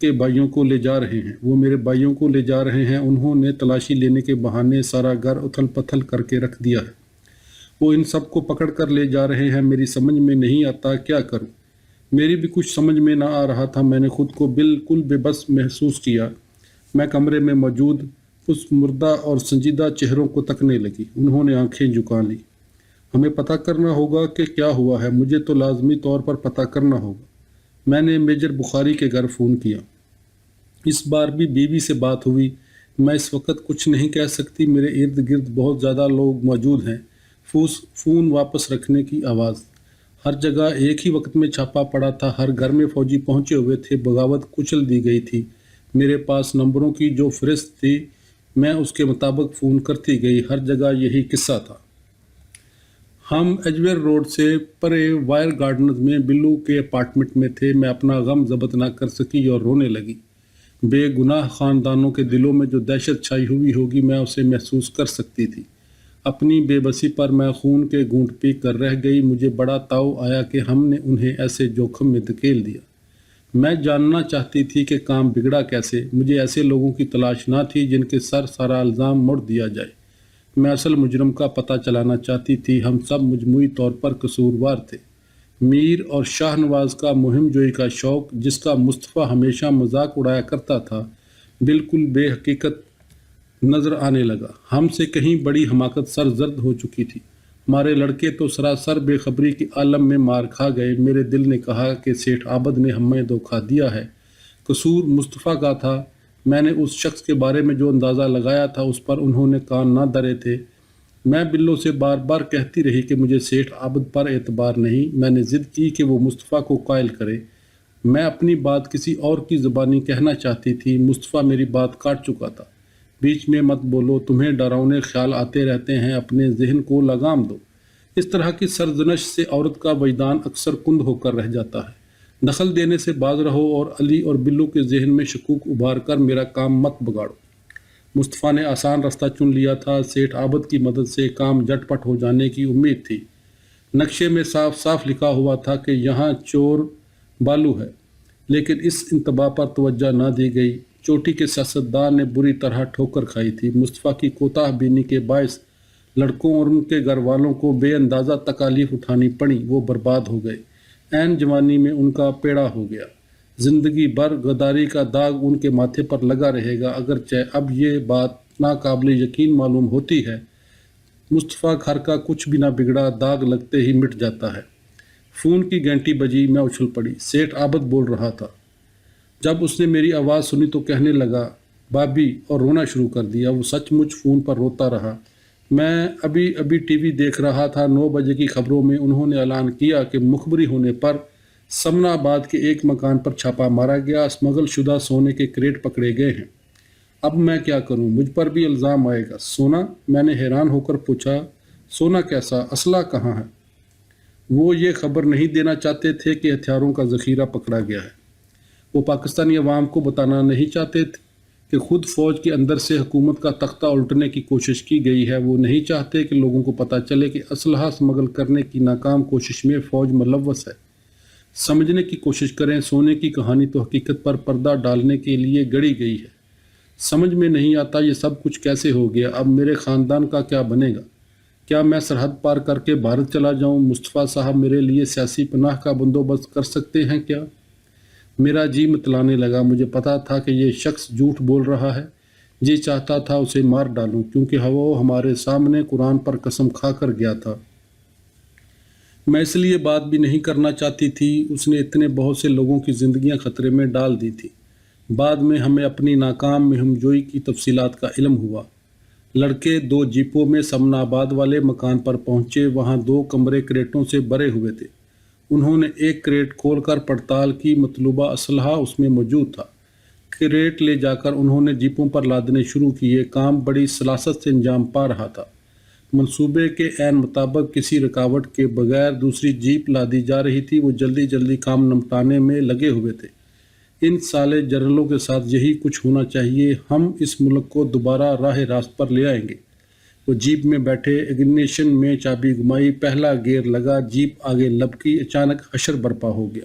کے بھائیوں کو لے جا رہے ہیں، وہ میرے بھائیوں کو لے جا رہے ہیں۔ انہوں نے تلاشی لینے کے بہانے سارا گھر اتھل پتھل کر کے رکھ دیا ہے۔ وہ ان سب کو پکڑ کر لے جا رہے ہیں۔ میری سمجھ میں نہیں آتا کیا کروں۔ میری بھی کچھ سمجھ میں نہ آ رہا تھا۔ میں نے خود کو بالکل بے بس محسوس کیا۔ میں کمرے میں موجود اس مردہ اور سنجیدہ چہروں کو تکنے لگی۔ انہوں نے آنکھیں جھکا لیں۔ ہمیں پتہ کرنا ہوگا کہ کیا ہوا ہے۔ مجھے تو لازمی طور پر پتہ کرنا ہوگا۔ میں نے میجر بخاری کے گھر فون کیا۔ اس بار بھی بیوی سے بات ہوئی۔ میں اس وقت کچھ نہیں کہہ سکتی، میرے ارد گرد بہت زیادہ لوگ موجود ہیں۔ فون واپس رکھنے کی آواز۔ ہر جگہ ایک ہی وقت میں چھاپا پڑا تھا، ہر گھر میں فوجی پہنچے ہوئے تھے، بغاوت کچل دی گئی تھی۔ میرے پاس نمبروں کی جو فہرست تھی، میں اس کے مطابق فون کرتی گئی۔ ہر جگہ یہی قصہ تھا۔ ہم ایجویر روڈ سے پرے وائر گارڈنز میں بلو کے اپارٹمنٹ میں تھے۔ میں اپنا غم ضبط نہ کر سکی اور رونے لگی۔ بے گناہ خاندانوں کے دلوں میں جو دہشت چھائی ہوئی ہوگی، میں اسے محسوس کر سکتی تھی۔ اپنی بے بسی پر میں خون کے گھونٹ پی کر رہ گئی۔ مجھے بڑا تاؤ آیا کہ ہم نے انہیں ایسے جوخم میں دھکیل دیا۔ میں جاننا چاہتی تھی کہ کام بگڑا کیسے۔ مجھے ایسے لوگوں کی تلاش نہ تھی جن کے سر سارا الزام موڑ دیا جائے۔ میں اصل مجرم کا پتہ چلانا چاہتی تھی۔ ہم سب مجموعی طور پر قصوروار تھے۔ میر اور شاہ نواز کا مہم جوئی کا شوق، جس کا مصطفیٰ ہمیشہ مذاق اڑایا کرتا تھا، بالکل بے حقیقت نظر آنے لگا۔ ہم سے کہیں بڑی حماقت سرزد ہو چکی تھی۔ ہمارے لڑکے تو سراسر بے خبری کے عالم میں مار کھا گئے۔ میرے دل نے کہا کہ سیٹھ عابد نے ہمیں دھوکہ دیا ہے۔ قصور مصطفیٰ کا تھا۔ میں نے اس شخص کے بارے میں جو اندازہ لگایا تھا، اس پر انہوں نے کان نہ دھرے تھے۔ میں بلو سے بار بار کہتی رہی کہ مجھے سیٹھ عابد پر اعتبار نہیں۔ میں نے ضد کی کہ وہ مصطفیٰ کو قائل کرے۔ میں اپنی بات کسی اور کی زبانی کہنا چاہتی تھی۔ مصطفیٰ میری بات کاٹ چکا تھا۔ بیچ میں مت بولو، تمہیں ڈراؤنے خیال آتے رہتے ہیں، اپنے ذہن کو لگام دو۔ اس طرح کی سرزنش سے عورت کا وجدان اکثر کند ہو کر رہ جاتا ہے۔ دخل دینے سے باز رہو اور علی اور بلو کے ذہن میں شکوک ابھار کر میرا کام مت بگاڑو۔ مصطفیٰ نے آسان راستہ چن لیا تھا۔ سیٹھ عابد کی مدد سے کام جھٹ پٹ ہو جانے کی امید تھی۔ نقشے میں صاف صاف لکھا ہوا تھا کہ یہاں چور بالو ہے، لیکن اس انتباہ پر توجہ نہ دی گئی۔ چوٹی کے سیاستدان نے بری طرح ٹھوکر کھائی تھی۔ مصطفیٰ کی کوتاہ بینی کے باعث لڑکوں اور ان کے گھر والوں کو بے اندازہ تکالیف اٹھانی پڑیں۔ وہ برباد ہو گئے۔ عین جوانی میں ان کا پیڑا ہو گیا۔ زندگی بھر غداری کا داغ ان کے ماتھے پر لگا رہے گا۔ اگرچہ اب یہ بات ناقابل یقین معلوم ہوتی ہے، مصطفیٰ گھر کا کچھ بھی نہ بگڑا، داغ لگتے ہی مٹ جاتا ہے۔ فون کی گھنٹی بجی۔ میں اچھل پڑی۔ سیٹھ عابد بول رہا تھا۔ جب اس نے میری آواز سنی تو کہنے لگا بابی، اور رونا شروع کر دیا۔ وہ سچ مچ فون پر روتا رہا۔ میں ابھی ٹی وی دیکھ رہا تھا۔ 9 بجے کی خبروں میں انہوں نے اعلان کیا کہ مخبری ہونے پر سمنا آباد کے ایک مکان پر چھاپا مارا گیا، اسمگل شدہ سونے کے کریٹ پکڑے گئے ہیں۔ اب میں کیا کروں؟ مجھ پر بھی الزام آئے گا۔ سونا؟ میں نے حیران ہو کر پوچھا۔ سونا کیسا؟ اسلحہ کہاں ہے؟ وہ یہ خبر نہیں دینا چاہتے تھے کہ ہتھیاروں کا ذخیرہ پکڑا گیا ہے۔ وہ پاکستانی عوام کو بتانا نہیں چاہتے تھے کہ خود فوج کے اندر سے حکومت کا تختہ الٹنے کی کوشش کی گئی ہے۔ وہ نہیں چاہتے کہ لوگوں کو پتہ چلے کہ اسلحہ اسمگل کرنے کی ناکام کوشش میں فوج ملوث ہے۔ سمجھنے کی کوشش کریں، سونے کی کہانی تو حقیقت پر پردہ ڈالنے کے لیے گڑھی گئی ہے۔ سمجھ میں نہیں آتا یہ سب کچھ کیسے ہو گیا۔ اب میرے خاندان کا کیا بنے گا؟ کیا میں سرحد پار کر کے بھارت چلا جاؤں؟ مصطفیٰ صاحب میرے لیے سیاسی پناہ کا بندوبست کر سکتے ہیں کیا؟ میرا جی متلانے لگا۔ مجھے پتا تھا کہ یہ شخص جھوٹ بول رہا ہے۔ جی چاہتا تھا اسے مار ڈالوں، کیونکہ وہ ہمارے سامنے قرآن پر قسم کھا کر گیا تھا۔ میں اس لیے بات بھی نہیں کرنا چاہتی تھی۔ اس نے اتنے بہت سے لوگوں کی زندگیاں خطرے میں ڈال دی تھی۔ بعد میں ہمیں اپنی ناکام مہم جوئی کی تفصیلات کا علم ہوا۔ لڑکے 2 جیپوں میں سمنا آباد والے مکان پر پہنچے۔ وہاں 2 کمرے کریٹوں سے بھرے ہوئے تھے۔ انہوں نے ایک کریٹ کھول کر پڑتال کی۔ مطلوبہ اسلحہ اس میں موجود تھا۔ کریٹ لے جا کر انہوں نے جیپوں پر لادنے شروع کیے۔ کام بڑی سلاست سے انجام پا رہا تھا۔ منصوبے کے عین مطابق کسی رکاوٹ کے بغیر دوسری جیپ لادی جا رہی تھی۔ وہ جلدی جلدی کام نمٹانے میں لگے ہوئے تھے۔ ان سالے جنرلوں کے ساتھ یہی کچھ ہونا چاہیے۔ ہم اس ملک کو دوبارہ راہ راست پر لے آئیں گے۔ وہ جیپ میں بیٹھے، اگنیشن میں چابی گھمائی، پہلا گیئر لگا، جیپ آگے لپکی۔ اچانک حشر برپا ہو گیا۔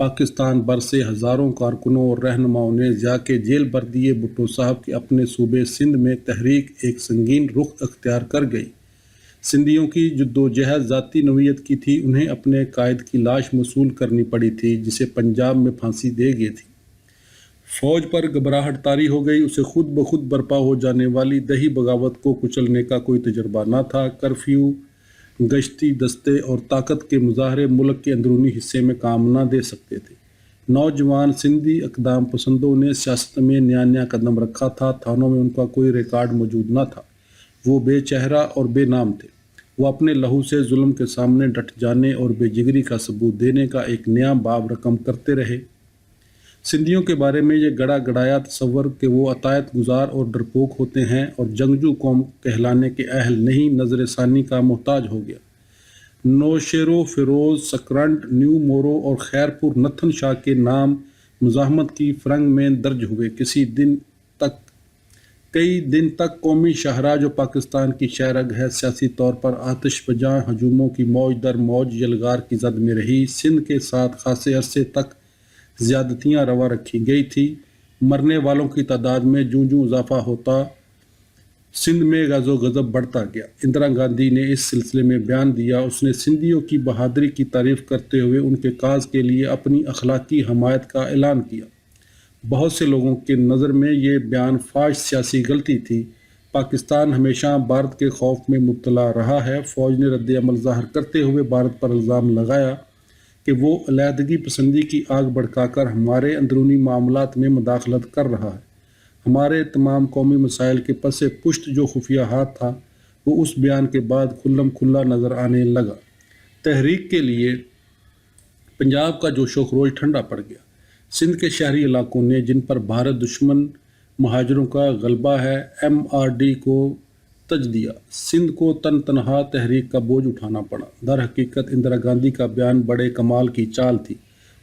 پاکستان بھر سے ہزاروں کارکنوں اور رہنماؤں نے ضیاء کے جیل بھر دیے بھٹو صاحب کے اپنے صوبے سندھ میں تحریک ایک سنگین رخ اختیار کر گئی۔ سندھیوں کی جدوجہد ذاتی نوعیت کی تھی، انہیں اپنے قائد کی لاش موصول کرنی پڑی تھی جسے پنجاب میں پھانسی دے گئی تھی۔ فوج پر گھبراہٹ طاری ہو گئی، اسے خود بخود برپا ہو جانے والی دہی بغاوت کو کچلنے کا کوئی تجربہ نہ تھا۔ کرفیو، گشتی دستے اور طاقت کے مظاہرے ملک کے اندرونی حصے میں کام نہ دے سکتے تھے۔ نوجوان سندھی اقدام پسندوں نے سیاست میں نیا نیا قدم رکھا تھا، تھانوں میں ان کا کوئی ریکارڈ موجود نہ تھا، وہ بے چہرہ اور بے نام تھے۔ وہ اپنے لہو سے ظلم کے سامنے ڈٹ جانے اور بے جگری کا ثبوت دینے کا ایک نیا باب رقم کرتے رہے۔ سندھیوں کے بارے میں یہ گڑا گڑایا تصور کہ وہ عطایت گزار اور ڈرپوک ہوتے ہیں اور جنگجو قوم کہلانے کے اہل نہیں، نظر ثانی کا محتاج ہو گیا۔ نوشیرو، فیروز، سکرنٹ، نیو مورو اور خیرپور نتھن شاہ کے نام مزاحمت کی فرنگ میں درج ہوئے۔ کئی دن تک قومی شاہراہ جو پاکستان کی شہرگ ہے سیاسی طور پر آتش فجاں ہجوموں کی موج در موج یلغار کی زد میں رہی۔ سندھ کے ساتھ خاصے عرصے تک زیادتیاں روا رکھی گئی تھی۔ مرنے والوں کی تعداد میں جوں جوں اضافہ ہوتا سندھ میں غز و غضب بڑھتا گیا۔ اندرا گاندھی نے اس سلسلے میں بیان دیا۔ اس نے سندھیوں کی بہادری کی تعریف کرتے ہوئے ان کے کاز کے لیے اپنی اخلاقی حمایت کا اعلان کیا۔ بہت سے لوگوں کے نظر میں یہ بیان فاش سیاسی غلطی تھی۔ پاکستان ہمیشہ بھارت کے خوف میں مبتلا رہا ہے۔ فوج نے رد عمل ظاہر کرتے ہوئے بھارت پر الزام لگایا کہ وہ علیحدگی پسندی کی آگ بھڑکا کر ہمارے اندرونی معاملات میں مداخلت کر رہا ہے۔ ہمارے تمام قومی مسائل کے پس پشت جو خفیہ ہاتھ تھا وہ اس بیان کے بعد کھلم کھلا نظر آنے لگا۔ تحریک کے لیے پنجاب کا جوش و خروش ٹھنڈا پڑ گیا۔ سندھ کے شہری علاقوں نے، جن پر بھارت دشمن مہاجروں کا غلبہ ہے، MRD کو تج دیا۔ سندھ کو تن تنہا تحریک کا بوجھ اٹھانا پڑا۔ در حقیقت اندرا گاندھی کا بیان بڑے کمال کی چال تھی۔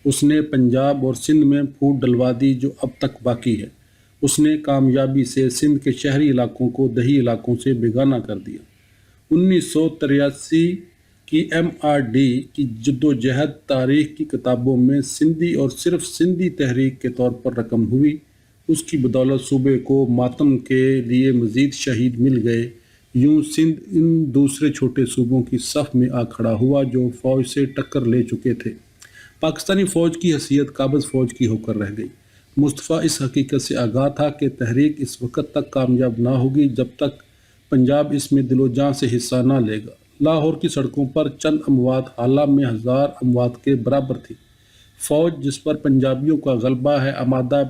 اس نے پنجاب اور سندھ میں پھوٹ ڈلوا دی جو اب تک باقی ہے۔ اس نے کامیابی سے سندھ کے شہری علاقوں کو دیہی علاقوں سے بیگانہ کر دیا۔ 1983 کی MRD کی جدوجہد تاریخ کی کتابوں میں سندھی اور صرف سندھی تحریک کے طور پر رقم ہوئی۔ اس کی بدولت صوبے کو ماتم کے لیے مزید شہید مل گئے۔ یوں سندھ ان دوسرے چھوٹے صوبوں کی صف میں آ کھڑا ہوا جو فوج سے ٹکر لے چکے تھے۔ پاکستانی فوج کی حیثیت قابض فوج کی ہو کر رہ گئی۔ مصطفیٰ اس حقیقت سے آگاہ تھا کہ تحریک اس وقت تک کامیاب نہ ہوگی جب تک پنجاب اس میں دل و جان سے حصہ نہ لے گا۔ لاہور کی سڑکوں پر چند اموات حالہ میں 1000 اموات کے برابر تھی۔ فوج جس پر پنجابیوں کا غلبہ ہے آمادہ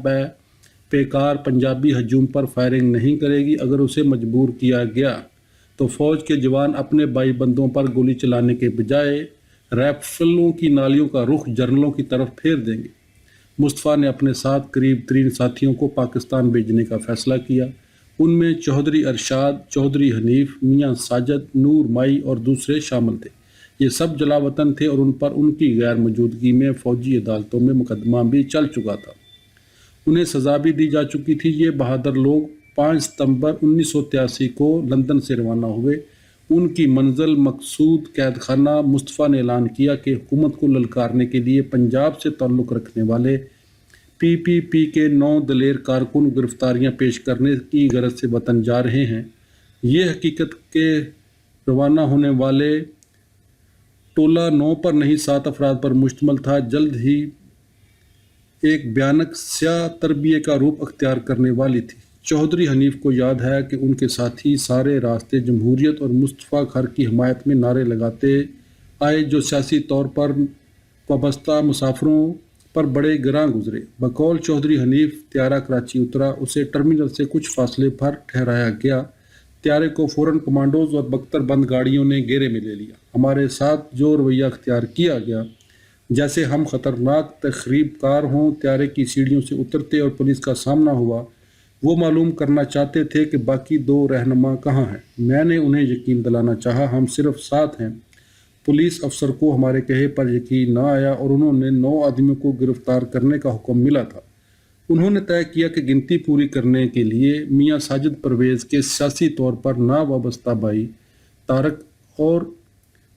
پیکار پنجابی ہجوم پر فائرنگ نہیں کرے گی۔ اگر اسے مجبور کیا گیا تو فوج کے جوان اپنے بائی بندوں پر گولی چلانے کے بجائے رائفلوں کی نالیوں کا رخ جرنلوں کی طرف پھیر دیں گے۔ مصطفیٰ نے اپنے ساتھ قریب ترین ساتھیوں کو پاکستان بھیجنے کا فیصلہ کیا۔ ان میں چودھری ارشاد، چودھری حنیف، میاں ساجد، نور مائی اور دوسرے شامل تھے۔ یہ سب جلا وطن تھے اور ان پر ان کی غیر موجودگی میں فوجی عدالتوں میں مقدمہ بھی چل چکا تھا، انہیں سزا بھی دی جا چکی تھی۔ یہ بہادر لوگ 5 ستمبر 1983 کو لندن سے روانہ ہوئے۔ ان کی منزل مقصود قید خانہ۔ مصطفیٰ نے اعلان کیا کہ حکومت کو للکارنے کے لیے پنجاب سے تعلق رکھنے والے PPP کے 9 دلیر کارکن گرفتاریاں پیش کرنے کی غرض سے وطن جا رہے ہیں۔ یہ حقیقت کہ روانہ ہونے والے ٹولہ 9 پر نہیں 7 افراد پر مشتمل تھا، جلد ہی ایک بھیانک سیاہ تربیے کا روپ اختیار کرنے والی تھی۔ چودھری حنیف کو یاد ہے کہ ان کے ساتھی سارے راستے جمہوریت اور مصطفیٰ گھر کی حمایت میں نعرے لگاتے آئے جو سیاسی طور پر وابستہ مسافروں پر بڑے گراں گزرے۔ بقول چودھری حنیف طیارہ کراچی اترا، اسے ٹرمینل سے کچھ فاصلے پر ٹھہرایا گیا۔ طیارے کو فوراً کمانڈوز اور بختر بند گاڑیوں نے گھیرے میں لے لیا۔ ہمارے ساتھ جو رویہ اختیار کیا گیا جیسے ہم خطرناک تخریب کار ہوں، طیارے کی سیڑھیوں سے اترتے اور پولیس کا سامنا ہوا۔ وہ معلوم کرنا چاہتے تھے کہ باقی 2 رہنما کہاں ہیں۔ میں نے انہیں یقین دلانا چاہا ہم صرف 7 ہیں۔ پولیس افسر کو ہمارے کہے پر یقین نہ آیا اور انہوں نے 9 آدمیوں کو گرفتار کرنے کا حکم ملا تھا۔ انہوں نے طے کیا کہ گنتی پوری کرنے کے لیے میاں ساجد پرویز کے سیاسی طور پر ناوابستہ بھائی طارق اور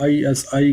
ISI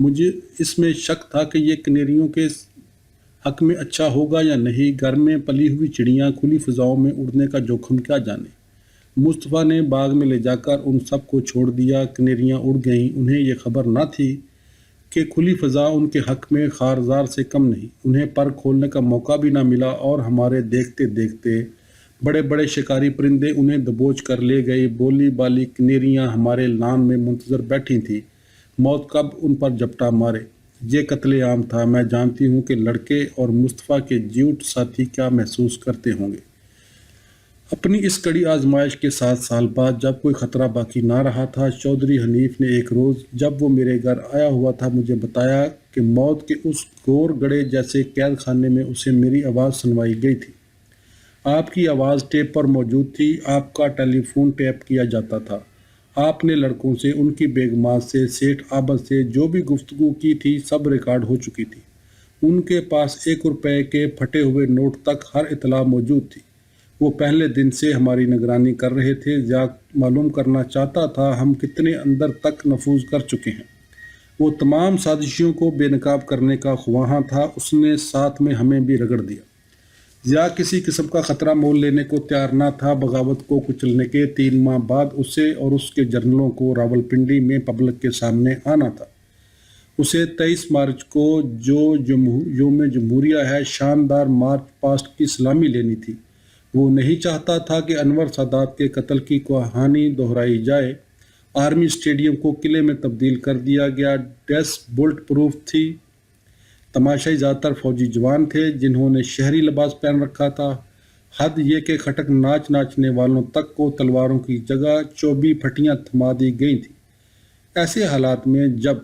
مجھے اس میں شک تھا کہ یہ کنیریوں کے حق میں اچھا ہوگا یا نہیں۔ گھر میں پلی ہوئی چڑیاں کھلی فضاؤں میں اڑنے کا جوخم کیا جانے۔ مصطفیٰ نے باغ میں لے جا کر ان سب کو چھوڑ دیا۔ کنیریاں اڑ گئیں۔ انہیں یہ خبر نہ تھی کہ کھلی فضا ان کے حق میں خارزار سے کم نہیں۔ انہیں پر کھولنے کا موقع بھی نہ ملا اور ہمارے دیکھتے دیکھتے بڑے بڑے شکاری پرندے انہیں دبوچ کر لے گئے۔ بولی بالی کنیریاں ہمارے لان میں منتظر بیٹھی تھیں، موت کب ان پر جھپٹا مارے۔ یہ قتل عام تھا۔ میں جانتی ہوں کہ لڑکے اور مصطفیٰ کے جیوٹ ساتھی کیا محسوس کرتے ہوں گے۔ اپنی اس کڑی آزمائش کے 7 سال بعد جب کوئی خطرہ باقی نہ رہا تھا، چودھری حنیف نے ایک روز جب وہ میرے گھر آیا ہوا تھا مجھے بتایا کہ موت کے اس گور گڑے جیسے قید خانے میں اسے میری آواز سنوائی گئی تھی۔ آپ کی آواز ٹیپ پر موجود تھی۔ آپ کا ٹیلی فون ٹیپ کیا جاتا تھا۔ آپ نے لڑکوں سے، ان کی بیگمات سے، سیٹھ عابد سے جو بھی گفتگو کی تھی سب ریکارڈ ہو چکی تھی۔ ان کے پاس 1 روپے کے پھٹے ہوئے نوٹ تک ہر اطلاع موجود تھی۔ وہ پہلے دن سے ہماری نگرانی کر رہے تھے۔ زیاد معلوم کرنا چاہتا تھا ہم کتنے اندر تک نفوذ کر چکے ہیں۔ وہ تمام سازشوں کو بے نقاب کرنے کا خواہاں تھا۔ اس نے ساتھ میں ہمیں بھی رگڑ دیا۔ ضیاء کسی قسم کا خطرہ مول لینے کو تیار نہ تھا۔ بغاوت کو کچلنے کے 3 ماہ بعد اسے اور اس کے جرنلوں کو راولپنڈی میں پبلک کے سامنے آنا تھا۔ اسے 23 مارچ کو جو یوم جمہوریہ ہے شاندار مارچ پاسٹ کی سلامی لینی تھی۔ وہ نہیں چاہتا تھا کہ انور سادات کے قتل کی کہانی دہرائی جائے۔ آرمی اسٹیڈیم کو قلعے میں تبدیل کر دیا گیا۔ ڈیس بلٹ پروف تھی۔ تماشائی زیادہ تر فوجی جوان تھے جنہوں نے شہری لباس پہن رکھا تھا۔ حد یہ کہ کھٹک ناچنے والوں تک کو تلواروں کی جگہ چوبی پھٹیاں تھما دی گئی تھیں۔ ایسے حالات میں جب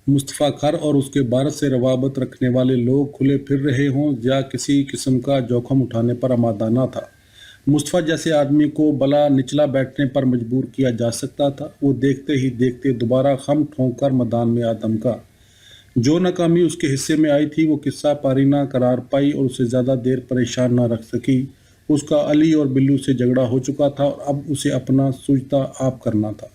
مصطفیٰ کھر اور اس کے بھارت سے روابط رکھنے والے لوگ کھلے پھر رہے ہوں، ضیاء کسی قسم کا جوخم اٹھانے پر آمادہ نہ تھا۔ مصطفیٰ جیسے آدمی کو بلا نچلا بیٹھنے پر مجبور کیا جا سکتا تھا۔ وہ دیکھتے ہی دیکھتے دوبارہ خم ٹھونک کر میدان میں آدم کا۔ جو ناکامی اس کے حصے میں آئی تھی وہ قصہ پارینہ قرار پائی اور اسے زیادہ دیر پریشان نہ رکھ سکی۔ اس کا علی اور بلو سے جھگڑا ہو چکا تھا اور اب اسے اپنا سوچتا آپ کرنا تھا۔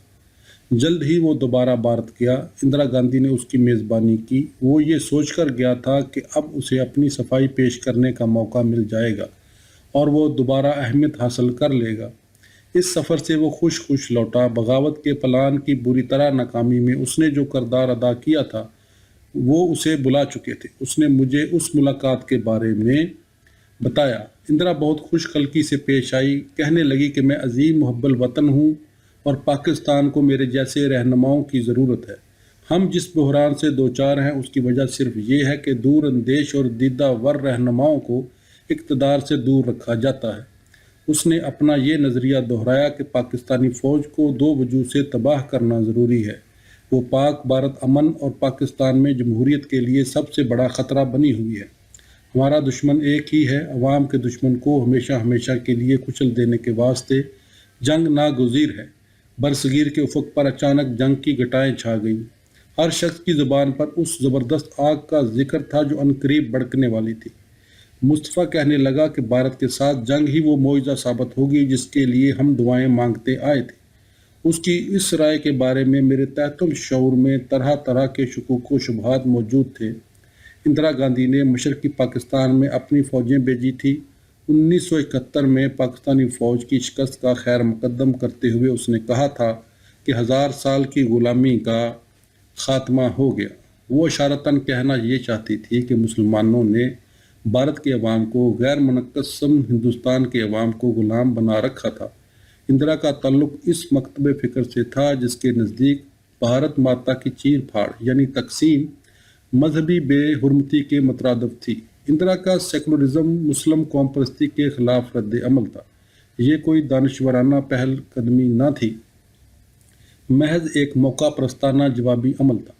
جلد ہی وہ دوبارہ بھارت گیا۔ اندرا گاندھی نے اس کی میزبانی کی۔ وہ یہ سوچ کر گیا تھا کہ اب اسے اپنی صفائی پیش کرنے کا موقع مل جائے گا اور وہ دوبارہ اہمیت حاصل کر لے گا۔ اس سفر سے وہ خوش لوٹا۔ بغاوت کے پلان کی بری طرح ناکامی میں اس نے جو کردار ادا کیا تھا وہ اسے بلا چکے تھے۔ اس نے مجھے اس ملاقات کے بارے میں بتایا۔ اندرا بہت خوش خلقی سے پیش آئی۔ کہنے لگی کہ میں عظیم محب الوطن ہوں اور پاکستان کو میرے جیسے رہنماؤں کی ضرورت ہے۔ ہم جس بحران سے دوچار ہیں اس کی وجہ صرف یہ ہے کہ دور اندیش اور دیدہ ور رہنماؤں کو اقتدار سے دور رکھا جاتا ہے۔ اس نے اپنا یہ نظریہ دہرایا کہ پاکستانی فوج کو 2 وجوہ سے تباہ کرنا ضروری ہے۔ وہ پاک بھارت امن اور پاکستان میں جمہوریت کے لیے سب سے بڑا خطرہ بنی ہوئی ہے۔ ہمارا دشمن ایک ہی ہے۔ عوام کے دشمن کو ہمیشہ کے لیے کچل دینے کے واسطے جنگ ناگزیر ہے۔ برصغیر کے افق پر اچانک جنگ کی گھٹائیں چھا گئیں۔ ہر شخص کی زبان پر اس زبردست آگ کا ذکر تھا جو عنقریب بھڑکنے والی تھی۔ مصطفیٰ کہنے لگا کہ بھارت کے ساتھ جنگ ہی وہ معجزہ ثابت ہوگی جس کے لیے ہم دعائیں مانگتے آئے تھے۔ اس کی اس رائے کے بارے میں میرے تحتم شعور میں طرح کے شکوک و شبہات موجود تھے۔ اندرا گاندھی نے مشرقی پاکستان میں اپنی فوجیں بھیجی تھی۔ 1971 میں پاکستانی فوج کی شکست کا خیر مقدم کرتے ہوئے اس نے کہا تھا کہ 1000 سال کی غلامی کا خاتمہ ہو گیا۔ وہ اشارتاً کہنا یہ چاہتی تھی کہ مسلمانوں نے بھارت کے عوام کو غیر منقسم ہندوستان کے عوام کو غلام بنا رکھا تھا۔ اندرا کا تعلق اس مکتب فکر سے تھا جس کے نزدیک بھارت ماتا کی چیر پھاڑ یعنی تقسیم مذہبی بے حرمتی کے مترادف تھی۔ اندرا کا سیکولرزم مسلم قوم پرستی کے خلاف رد عمل تھا۔ یہ کوئی دانشورانہ پہل قدمی نہ تھی، محض ایک موقع پرستانہ جوابی عمل تھا۔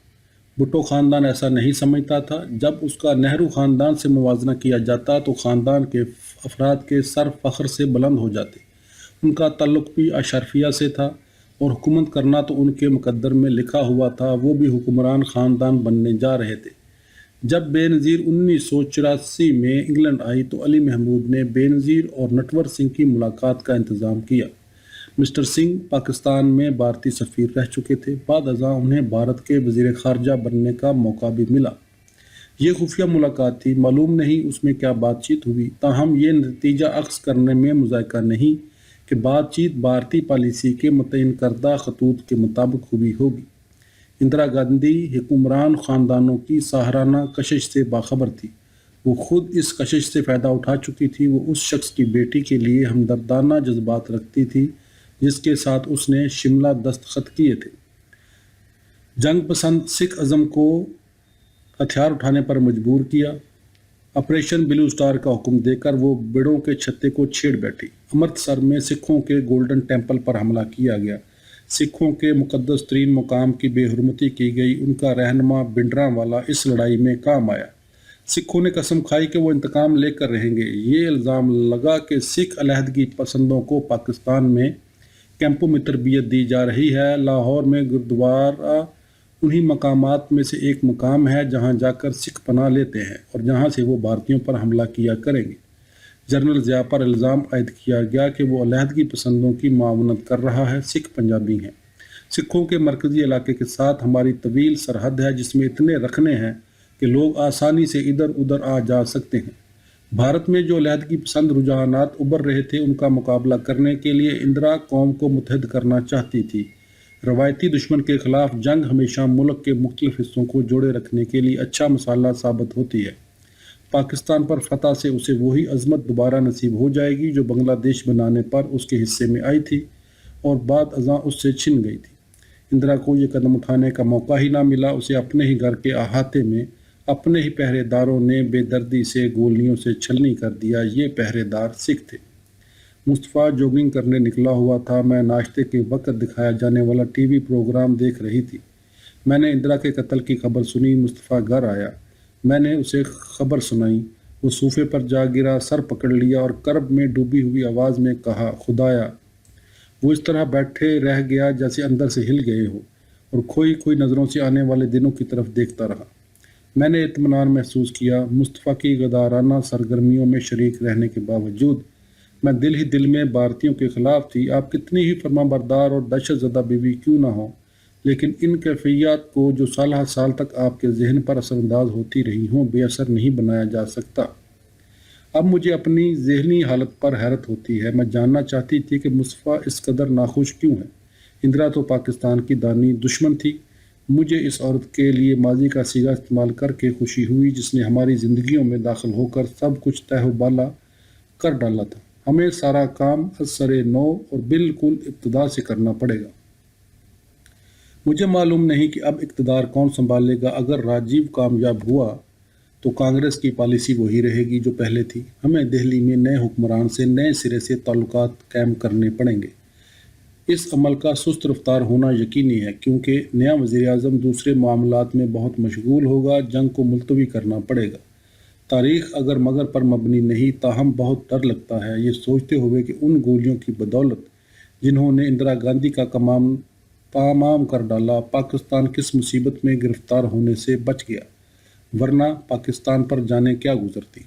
بھٹو خاندان ایسا نہیں سمجھتا تھا۔ جب اس کا نہرو خاندان سے موازنہ کیا جاتا تو خاندان کے افراد کے سر فخر سے بلند ہو جاتے۔ ان کا تعلق بھی اشرفیہ سے تھا اور حکومت کرنا تو ان کے مقدر میں لکھا ہوا تھا۔ وہ بھی حکمران خاندان بننے جا رہے تھے۔ جب بے نظیر 1984 میں انگلینڈ آئی تو علی محمود نے بے نظیر اور نٹور سنگھ کی ملاقات کا انتظام کیا۔ مسٹر سنگھ پاکستان میں بھارتی سفیر رہ چکے تھے۔ بعد ازاں انہیں بھارت کے وزیر خارجہ بننے کا موقع بھی ملا۔ یہ خفیہ ملاقات تھی، معلوم نہیں اس میں کیا بات چیت ہوئی، تاہم یہ نتیجہ اخذ کرنے میں مذائقہ نہیں کہ بات چیت بھارتی پالیسی کے متعین کردہ خطوط کے مطابق ہوئی ہوگی۔ اندرا گاندھی حکمران خاندانوں کی ساہرانہ کشش سے باخبر تھی۔ وہ خود اس کشش سے فائدہ اٹھا چکی تھی۔ وہ اس شخص کی بیٹی کے لیے ہمدردانہ جذبات رکھتی تھی جس کے ساتھ اس نے شملہ دستخط کیے تھے۔ جنگ پسند سکھ ازم کو ہتھیار اٹھانے پر مجبور کیا۔ آپریشن بلو سٹار کا حکم دے کر وہ بڑوں کے چھتے کو چھیڑ بیٹھی۔ امرتسر میں سکھوں کے گولڈن ٹیمپل پر حملہ کیا گیا۔ سکھوں کے مقدس ترین مقام کی بے حرمتی کی گئی۔ ان کا رہنما بھنڈراں والا اس لڑائی میں کام آیا۔ سکھوں نے قسم کھائی کہ وہ انتقام لے کر رہیں گے۔ یہ الزام لگا کہ سکھ علیحدگی پسندوں کو پاکستان میں کیمپوں میں تربیت دی جا رہی ہے۔ لاہور میں گردوارہ انہی مقامات میں سے ایک مقام ہے جہاں جا کر سکھ پناہ لیتے ہیں اور جہاں سے وہ بھارتیوں پر حملہ کیا کریں گے۔ جنرل ضیاء پر الزام عائد کیا گیا کہ وہ علیحدگی پسندوں کی معاونت کر رہا ہے۔ سکھ پنجابی ہیں۔ سکھوں کے مرکزی علاقے کے ساتھ ہماری طویل سرحد ہے جس میں اتنے رخنے ہیں کہ لوگ آسانی سے ادھر ادھر آ جا سکتے ہیں۔ بھارت میں جو علیحدگی پسند رجحانات ابھر رہے تھے ان کا مقابلہ کرنے کے لیے اندرا قوم کو متحد کرنا چاہتی تھی۔ روایتی دشمن کے خلاف جنگ ہمیشہ ملک کے مختلف حصوں کو جوڑے رکھنے کے لیے اچھا مسئلہ ثابت ہوتی ہے۔ پاکستان پر فتح سے اسے وہی عظمت دوبارہ نصیب ہو جائے گی جو بنگلہ دیش بنانے پر اس کے حصے میں آئی تھی اور بعد ازاں اس سے چھن گئی تھی۔ اندرا کو یہ قدم اٹھانے کا موقع ہی نہ ملا۔ اسے اپنے ہی گھر کے احاطے میں اپنے ہی پہرے داروں نے بے دردی سے گولیوں سے چھلنی کر دیا۔ یہ پہرے دار سکھ تھے۔ مصطفیٰ جوگنگ کرنے نکلا ہوا تھا۔ میں ناشتے کے وقت دکھایا جانے والا ٹی وی پروگرام دیکھ رہی تھی۔ میں نے اندرا کے قتل کی خبر سنی۔ مصطفیٰ گھر آیا۔ میں نے اسے خبر سنائی۔ وہ صوفے پر جا گرا، سر پکڑ لیا اور کرب میں ڈوبی ہوئی آواز میں کہا، خدایا! وہ اس طرح بیٹھے رہ گیا جیسے اندر سے ہل گئے ہو اور کھوئی کھوئی نظروں سے آنے والے دنوں کی طرف دیکھتا رہا۔ میں نے اطمینان محسوس کیا۔ مصطفیٰ کی غدارانہ سرگرمیوں میں شریک رہنے کے باوجود میں دل ہی دل میں بھارتیوں کے خلاف تھی۔ آپ کتنی ہی فرما بردار اور دہشت زدہ بیوی کیوں نہ ہوں، لیکن ان کیفیات کو جو سالہ سال تک آپ کے ذہن پر اثر انداز ہوتی رہی ہوں بے اثر نہیں بنایا جا سکتا۔ اب مجھے اپنی ذہنی حالت پر حیرت ہوتی ہے۔ میں جاننا چاہتی تھی کہ مصطفیٰ اس قدر ناخوش کیوں ہے۔ اندرا تو پاکستان کی دانی دشمن تھی۔ مجھے اس عورت کے لیے ماضی کا صیغہ استعمال کر کے خوشی ہوئی جس نے ہماری زندگیوں میں داخل ہو کر سب کچھ تہہ و بالا کر ڈالا تھا۔ ہمیں سارا کام از سر نو اور بالکل ابتدا سے کرنا پڑے گا۔ مجھے معلوم نہیں کہ اب اقتدار کون سنبھالے گا۔ اگر راجیو کامیاب ہوا تو کانگریس کی پالیسی وہی رہے گی جو پہلے تھی۔ ہمیں دہلی میں نئے حکمران سے نئے سرے سے تعلقات قائم کرنے پڑیں گے۔ اس عمل کا سست رفتار ہونا یقینی ہے کیونکہ نیا وزیر اعظم دوسرے معاملات میں بہت مشغول ہوگا۔ جنگ کو ملتوی کرنا پڑے گا۔ تاریخ اگر مگر پر مبنی نہیں، تاہم بہت ڈر لگتا ہے یہ سوچتے ہوئے کہ ان گولیوں کی بدولت جنہوں نے اندرا گاندھی کا تمام کر ڈالا، پاکستان کس مصیبت میں گرفتار ہونے سے بچ گیا، ورنہ پاکستان پر جانیں کیا گزرتی۔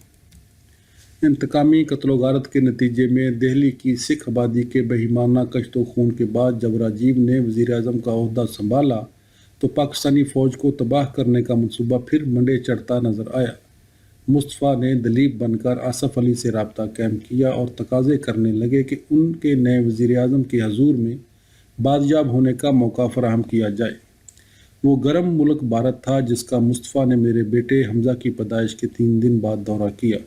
انتقامی قتل و غارت کے نتیجے میں دہلی کی سکھ آبادی کے بہیمانہ کشت و خون کے بعد جب راجیو نے وزیر اعظم کا عہدہ سنبھالا تو پاکستانی فوج کو تباہ کرنے کا منصوبہ پھر منڈے چڑھتا نظر آیا۔ مصطفیٰ نے دلیپ بن کر آصف علی سے رابطہ قائم کیا اور تقاضے کرنے لگے کہ ان کے نئے وزیر اعظم کے حضور میں بازیاب ہونے کا موقع فراہم کیا جائے۔ وہ گرم ملک بھارت تھا جس کا مصطفیٰ نے میرے بیٹے حمزہ کی پیدائش کے 3 دن بعد دورہ کیا۔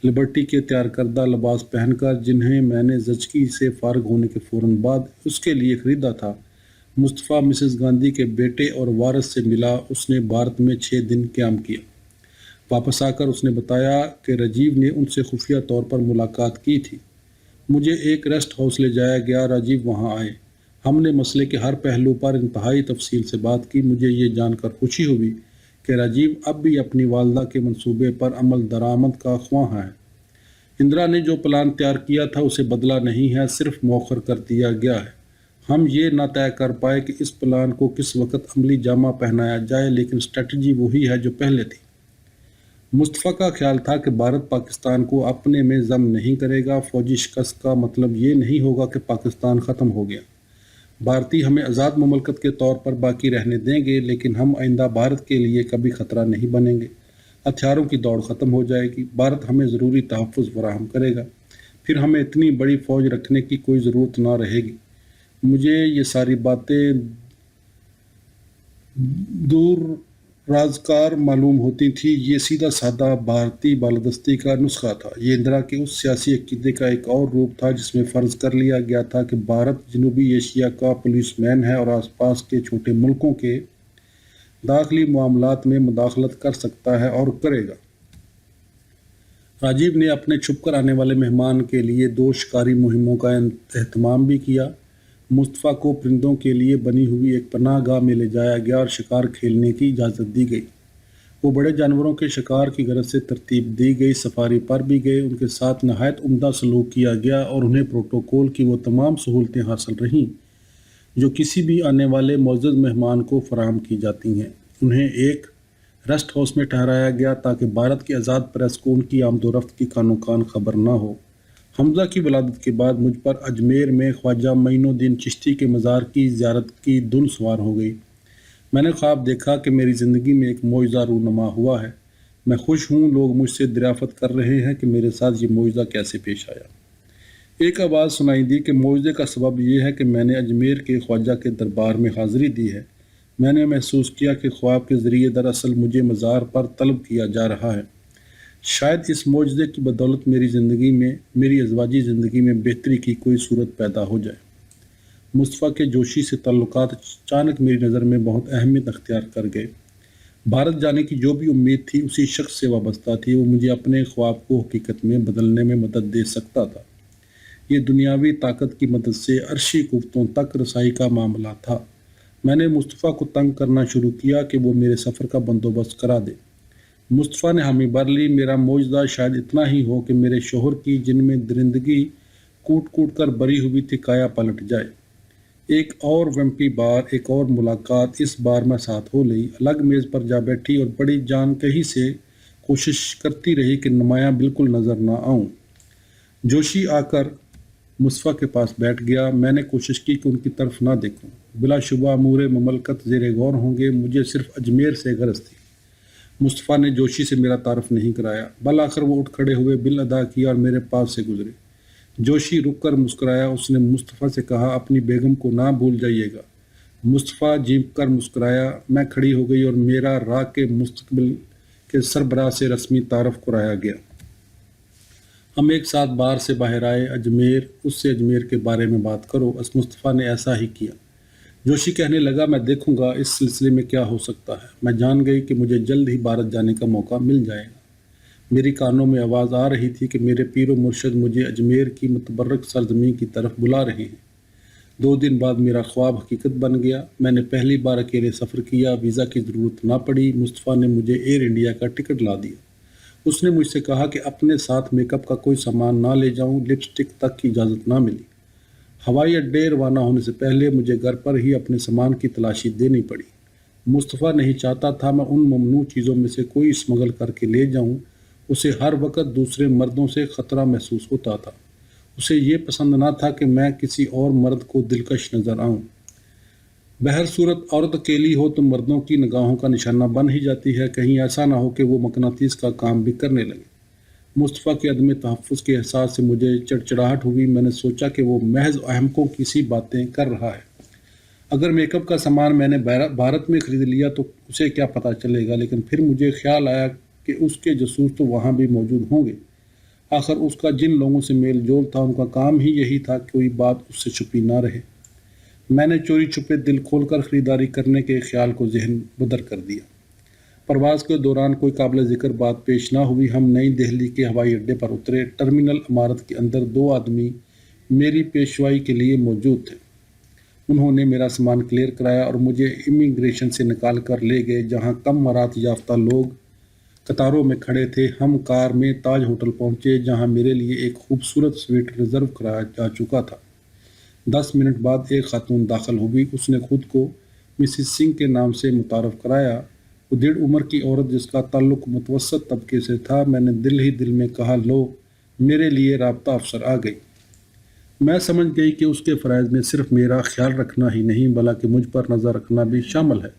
لبرٹی کے تیار کردہ لباس پہن کر جنہیں میں نے زچگی سے فارغ ہونے کے فوراً بعد اس کے لیے خریدا تھا، مصطفیٰ مسز گاندھی کے بیٹے اور وارث سے ملا۔ اس نے بھارت میں 6 دن قیام کیا۔ واپس آ کر اس نے بتایا کہ راجیو نے ان سے خفیہ طور پر ملاقات کی تھی۔ مجھے ایک ریسٹ ہاؤس لے جایا گیا۔ راجیو وہاں آئے۔ ہم نے مسئلے کے ہر پہلو پر انتہائی تفصیل سے بات کی۔ مجھے یہ جان کر خوشی ہوئی کہ راجیو اب بھی اپنی والدہ کے منصوبے پر عمل درآمد کا خواہاں ہے۔ اندرا نے جو پلان تیار کیا تھا اسے بدلا نہیں ہے، صرف مؤخر کر دیا گیا ہے۔ ہم یہ نہ طے کر پائے کہ اس پلان کو کس وقت عملی جامہ پہنایا جائے، لیکن اسٹریٹجی وہی ہے جو پہلے تھی۔ مصطفیٰ کا خیال تھا کہ بھارت پاکستان کو اپنے میں ضم نہیں کرے گا۔ فوجی شکست کا مطلب یہ نہیں ہوگا کہ پاکستان ختم ہو گیا۔ بھارتی ہمیں آزاد مملکت کے طور پر باقی رہنے دیں گے، لیکن ہم آئندہ بھارت کے لیے کبھی خطرہ نہیں بنیں گے۔ ہتھیاروں کی دوڑ ختم ہو جائے گی، بھارت ہمیں ضروری تحفظ فراہم کرے گا، پھر ہمیں اتنی بڑی فوج رکھنے کی کوئی ضرورت نہ رہے گی۔ مجھے یہ ساری باتیں دور رازکار معلوم ہوتی تھی۔ یہ سیدھا سادہ بھارتی بالادستی کا نسخہ تھا۔ یہ اندرا کے اس سیاسی عقیدے کا ایک اور روپ تھا جس میں فرض کر لیا گیا تھا کہ بھارت جنوبی ایشیا کا پولیس مین ہے اور آس پاس کے چھوٹے ملکوں کے داخلی معاملات میں مداخلت کر سکتا ہے اور کرے گا۔ راجیو نے اپنے چھپ کر آنے والے مہمان کے لیے 2 شکاری مہموں کا اہتمام بھی کیا۔ مصطفیٰ کو پرندوں کے لیے بنی ہوئی ایک پناہ گاہ میں لے جایا گیا اور شکار کھیلنے کی اجازت دی گئی۔ وہ بڑے جانوروں کے شکار کی غرض سے ترتیب دی گئی سفاری پر بھی گئے۔ ان کے ساتھ نہایت عمدہ سلوک کیا گیا اور انہیں پروٹوکول کی وہ تمام سہولتیں حاصل رہیں جو کسی بھی آنے والے معزز مہمان کو فراہم کی جاتی ہیں۔ انہیں ایک ریسٹ ہاؤس میں ٹھہرایا گیا تاکہ بھارت کی آزاد پریس کو ان کی آمد و رفت کی کانوں کان خبر نہ ہو۔ حمزہ کی ولادت کے بعد مجھ پر اجمیر میں خواجہ معین الدین چشتی کے مزار کی زیارت کی دھن سوار ہو گئی۔ میں نے خواب دیکھا کہ میری زندگی میں ایک معجزہ رونما ہوا ہے۔ میں خوش ہوں، لوگ مجھ سے دریافت کر رہے ہیں کہ میرے ساتھ یہ معجزہ کیسے پیش آیا۔ ایک آواز سنائی دی کہ معجزے کا سبب یہ ہے کہ میں نے اجمیر کے خواجہ کے دربار میں حاضری دی ہے۔ میں نے محسوس کیا کہ خواب کے ذریعے دراصل مجھے مزار پر طلب کیا جا رہا ہے۔ شاید اس معجزے کی بدولت میری ازواجی زندگی میں بہتری کی کوئی صورت پیدا ہو جائے۔ مصطفیٰ کے جوشی سے تعلقات اچانک میری نظر میں بہت اہمیت اختیار کر گئے۔ بھارت جانے کی جو بھی امید تھی اسی شخص سے وابستہ تھی۔ وہ مجھے اپنے خواب کو حقیقت میں بدلنے میں مدد دے سکتا تھا۔ یہ دنیاوی طاقت کی مدد سے عرشی قوتوں تک رسائی کا معاملہ تھا۔ میں نے مصطفیٰ کو تنگ کرنا شروع کیا کہ وہ میرے سفر کا بندوبست کرا دے۔ مصطفیٰ نے حامی بھر لی۔ میرا معجزہ شاید اتنا ہی ہو کہ میرے شوہر کی جن میں درندگی کوٹ کوٹ کر بری ہوئی تھی کایا پلٹ جائے۔ ایک اور ویمپی بار، ایک اور ملاقات اس بار میں ساتھ ہو لئی۔ الگ میز پر جا بیٹھی اور بڑی جان کہی سے کوشش کرتی رہی کہ نمایاں بالکل نظر نہ آؤں۔ جوشی آ کر مصطفیٰ کے پاس بیٹھ گیا۔ میں نے کوشش کی کہ ان کی طرف نہ دیکھوں۔ بلا شبہ امور مملکت زیر غور ہوں گے، مجھے صرف اجمیر سے غرض تھی۔ مصطفیٰ نے جوشی سے میرا تعارف نہیں کرایا۔ بالآخر وہ اٹھ کھڑے ہوئے، بل ادا کیا اور میرے پاس سے گزرے۔ جوشی رک کر مسکرایا۔ اس نے مصطفیٰ سے کہا، اپنی بیگم کو نہ بھول جائیے گا۔ مصطفیٰ جھنک کر مسکرایا۔ میں کھڑی ہو گئی اور میرا را کے مستقبل کے سربراہ سے رسمی تعارف کرایا گیا۔ ہم ایک ساتھ بار سے باہر آئے۔ اجمیر، اس سے اجمیر کے بارے میں بات کرو۔ مصطفیٰ نے ایسا ہی کیا۔ جوشی کہنے لگا، میں دیکھوں گا اس سلسلے میں کیا ہو سکتا ہے۔ میں جان گئی کہ مجھے جلد ہی بھارت جانے کا موقع مل جائے گا۔ میری کانوں میں آواز آ رہی تھی کہ میرے پیر و مرشد مجھے اجمیر کی متبرک سرزمین کی طرف بلا رہے ہیں۔ 2 دن بعد میرا خواب حقیقت بن گیا۔ میں نے پہلی بار اکیلے سفر کیا، ویزا کی ضرورت نہ پڑی۔ مصطفیٰ نے مجھے ایئر انڈیا کا ٹکٹ لا دیا۔ اس نے مجھ سے کہا کہ اپنے ساتھ میک اپ کا کوئی سامان نہ لے جاؤں۔ لپسٹک تک کی اجازت نہ ملی۔ ہوائی اڈے روانہ ہونے سے پہلے مجھے گھر پر ہی اپنے سامان کی تلاشی دینی پڑی۔ مصطفیٰ نہیں چاہتا تھا میں ان ممنوع چیزوں میں سے کوئی اسمگل کر کے لے جاؤں۔ اسے ہر وقت دوسرے مردوں سے خطرہ محسوس ہوتا تھا۔ اسے یہ پسند نہ تھا کہ میں کسی اور مرد کو دلکش نظر آؤں۔ بہر صورت عورت اکیلی ہو تو مردوں کی نگاہوں کا نشانہ بن ہی جاتی ہے۔ کہیں ایسا نہ ہو کہ وہ مقناطیس کا کام بھی کرنے لگے۔ مصطفیٰ کے عدم تحفظ کے احساس سے مجھے چڑچڑاہٹ ہوئی۔ میں نے سوچا کہ وہ محض احمقوں کی سی باتیں کر رہا ہے۔ اگر میک اپ کا سامان میں نے بھارت میں خرید لیا تو اسے کیا پتہ چلے گا، لیکن پھر مجھے خیال آیا کہ اس کے جاسوس تو وہاں بھی موجود ہوں گے۔ آخر اس کا جن لوگوں سے میل جول تھا ان کا کام ہی یہی تھا کہ کوئی بات اس سے چھپی نہ رہے۔ میں نے چوری چھپے دل کھول کر خریداری کرنے کے خیال کو ذہن بدر کر دیا۔ پرواز کے دوران کوئی قابل ذکر بات پیش نہ ہوئی۔ ہم نئی دہلی کے ہوائی اڈے پر اترے۔ ٹرمینل عمارت کے اندر 2 آدمی میری پیشوائی کے لیے موجود تھے۔ انہوں نے میرا سامان کلیئر کرایا اور مجھے امیگریشن سے نکال کر لے گئے جہاں کم مہارت یافتہ لوگ قطاروں میں کھڑے تھے۔ ہم کار میں تاج ہوٹل پہنچے جہاں میرے لیے ایک خوبصورت سویٹ ریزرو کرایا جا چکا تھا۔ 10 منٹ بعد ایک خاتون داخل ہوئی۔ اس نے خود کو مسز سنگھ کے نام سے متعارف کرایا۔ وہ 1.5 عمر کی عورت جس کا تعلق متوسط طبقے سے تھا، میں نے دل ہی دل میں کہا، لو میرے لیے رابطہ افسر آ گئی۔ میں سمجھ گئی کہ اس کے فرائض میں صرف میرا خیال رکھنا ہی نہیں بلکہ مجھ پر نظر رکھنا بھی شامل ہے۔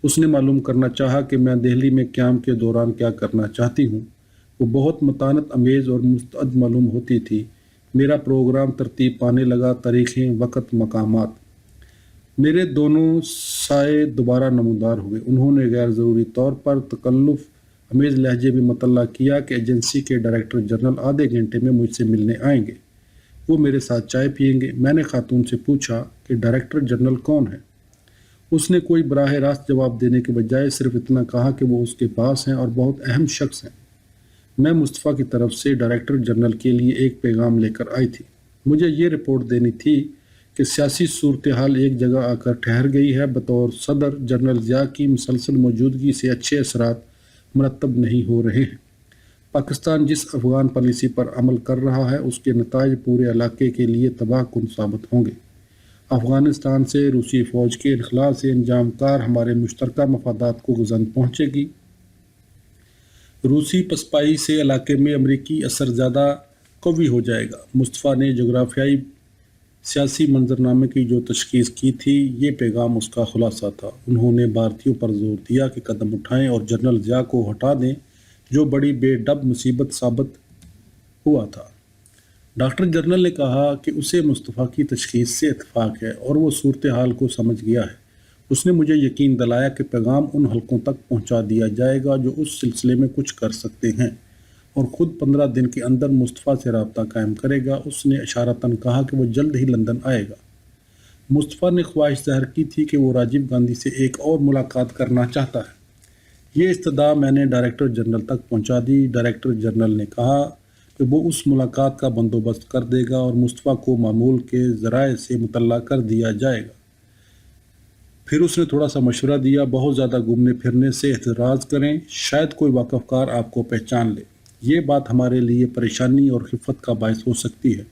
اس نے معلوم کرنا چاہا کہ میں دہلی میں قیام کے دوران کیا کرنا چاہتی ہوں۔ وہ بہت متانت امیز اور مستعد معلوم ہوتی تھی۔ میرا پروگرام ترتیب پانے لگا، تاریخیں، وقت، مقامات۔ میرے دونوں سائے دوبارہ نمودار ہوئے۔ انہوں نے غیر ضروری طور پر تکلف امیز لہجے میں مطلع کیا کہ ایجنسی کے ڈائریکٹر جنرل آدھے گھنٹے میں مجھ سے ملنے آئیں گے۔ وہ میرے ساتھ چائے پئیں گے۔ میں نے خاتون سے پوچھا کہ ڈائریکٹر جنرل کون ہے؟ اس نے کوئی براہ راست جواب دینے کے بجائے صرف اتنا کہا کہ وہ اس کے پاس ہیں اور بہت اہم شخص ہیں۔ میں مصطفیٰ کی طرف سے ڈائریکٹر جنرل کے لیے ایک پیغام لے کر آئی تھی۔ مجھے یہ رپورٹ دینی تھی کہ سیاسی صورتحال ایک جگہ آ کر ٹھہر گئی ہے۔ بطور صدر جنرل ضیاء کی مسلسل موجودگی سے اچھے اثرات مرتب نہیں ہو رہے ہیں۔ پاکستان جس افغان پالیسی پر عمل کر رہا ہے اس کے نتائج پورے علاقے کے لیے تباہ کن ثابت ہوں گے۔ افغانستان سے روسی فوج کے انخلاء سے انجام کار ہمارے مشترکہ مفادات کو گزند پہنچے گی۔ روسی پسپائی سے علاقے میں امریکی اثر زیادہ قوی ہو جائے گا۔ مصطفیٰ نے جغرافیائی سیاسی منظرنامے کی جو تشخیص کی تھی، یہ پیغام اس کا خلاصہ تھا۔ انہوں نے بھارتیوں پر زور دیا کہ قدم اٹھائیں اور جنرل ضیاء کو ہٹا دیں، جو بڑی بے ڈب مصیبت ثابت ہوا تھا۔ ڈاکٹر جنرل نے کہا کہ اسے مصطفیٰ کی تشخیص سے اتفاق ہے اور وہ صورتحال کو سمجھ گیا ہے۔ اس نے مجھے یقین دلایا کہ پیغام ان حلقوں تک پہنچا دیا جائے گا جو اس سلسلے میں کچھ کر سکتے ہیں، اور خود 15 دن کے اندر مصطفیٰ سے رابطہ قائم کرے گا۔ اس نے اشارتاً کہا کہ وہ جلد ہی لندن آئے گا۔ مصطفیٰ نے خواہش ظاہر کی تھی کہ وہ راجیو گاندھی سے ایک اور ملاقات کرنا چاہتا ہے۔ یہ استدعا میں نے ڈائریکٹر جنرل تک پہنچا دی۔ ڈائریکٹر جنرل نے کہا کہ وہ اس ملاقات کا بندوبست کر دے گا اور مصطفیٰ کو معمول کے ذرائع سے مطلع کر دیا جائے گا۔ پھر اس نے تھوڑا سا مشورہ دیا، بہت زیادہ گھومنے پھرنے سے احتراز کریں، شاید کوئی واقف کار آپ کو پہچان لے۔ یہ بات ہمارے لیے پریشانی اور خفت کا باعث ہو سکتی ہے۔